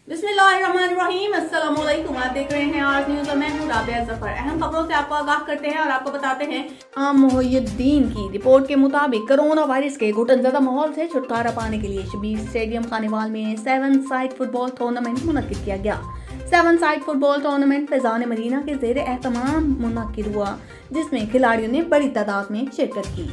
बिस्मिल्लाहिर्रहमानिर्रहीम, अस्सलाम वालेकुम। आप देख रहे हैं आज न्यूज़ और मैं हूं राबिया जफर। अहम खबरों से आपको आगाह करते हैं और आपको बताते हैं मोहियुद्दीन की रिपोर्ट के मुताबिक कोरोना वायरस के घुटनज़दा माहौल से छुटकारा पाने के लिए शबीर स्टेडियम खानेवाल में 7 साइड फुटबॉल टूर्नामेंट मुनक्किद किया गया। 7 side football tournament Faizan Madina के ज़ेर एहतमाम मुनक्किद हुआ, जिसमें खिलाड़ियों ने बड़ी तादाद में शिरकत की।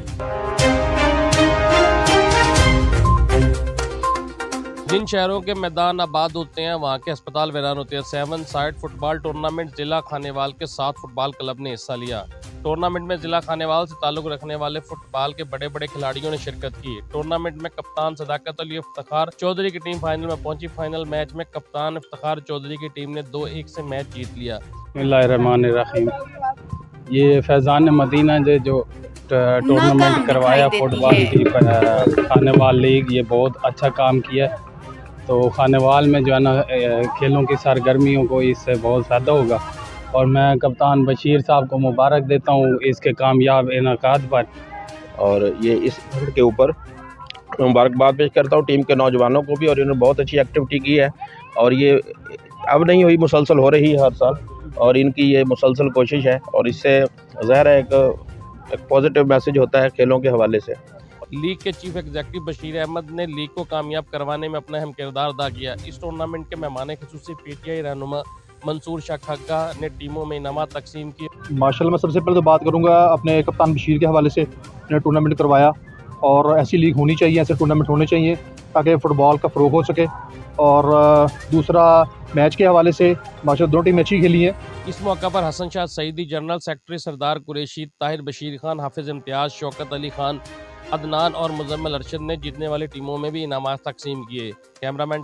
जिन शहरों के मैदान आबाद होते हैं वहाँ के अस्पताल वीरान होते हैं। 7 साइड फुटबॉल टूर्नामेंट जिला खानेवाल के 7 फुटबॉल क्लब ने हिस्सा लिया। टूर्नामेंट में जिला खानेवाल से ताल्लुक रखने वाले फुटबॉल के बड़े बड़े खिलाड़ियों ने शिरकत की। टूर्नामेंट में कप्तान सदाकत अली इफ्तिखार चौधरी की टीम फाइनल में पहुंची। फाइनल मैच में कप्तान इफ्तिखार चौधरी की टीम ने 2-1 से मैच जीत लिया। बिस्मिल्लाहिर्रहमानिर्रहीम। ये फैज़ान मदीना ने जो टूर्नामेंट करवाया फुटबॉल की खानेवाल लीग, ये बहुत अच्छा काम किया। तो खानेवाल में जो है ना खेलों की सरगर्मियों को इससे बहुत फ़ायदा होगा और मैं कप्तान बशीर साहब को मुबारक देता हूँ इसके कामयाब इनेकाद पर। और ये इस के ऊपर मुबारकबाद पेश करता हूँ टीम के नौजवानों को भी, और इन्होंने बहुत अच्छी एक्टिविटी की है और ये अब नहीं हुई, मुसलसल हो रही है हर साल, और इनकी ये मुसलसल कोशिश है और इससे ज़ाहिर है एक पॉजिटिव मैसेज होता है खेलों के हवाले से। लीग के चीफ एग्जीक्यूटिव बशीर अहमद ने लीग को कामयाब करवाने में अपना अहम किरदार अदा किया। इस टूर्नामेंट के मेहमान खुसूसी पीटीआई रहनुमा मंसूर शाह खग्गा ने टीमों में इनामात तकसीम की। माशाल्लाह मैं सबसे पहले तो बात करूंगा अपने कप्तान बशीर के हवाले से, ने टूर्नामेंट करवाया और ऐसी लीग होनी चाहिए, ऐसे टूर्नामेंट होने चाहिए ताकि फ़ुटबॉल का फ़रोग हो सके। और दूसरा मैच के हवाले से माशाल्लाह दोनों टीमें अच्छी खेली हैं। इस मौका पर हसन शाह सईदी, जनरल सेक्रेटरी सरदार कुरैशी, ताहिर बशीर खान, हाफिज इम्तियाज़, शौकत अली खान, अदनान और मुजम्मिल अरशद ने जीतने वाली टीमों में भी इनामात तकसीम किए। कैमरामैन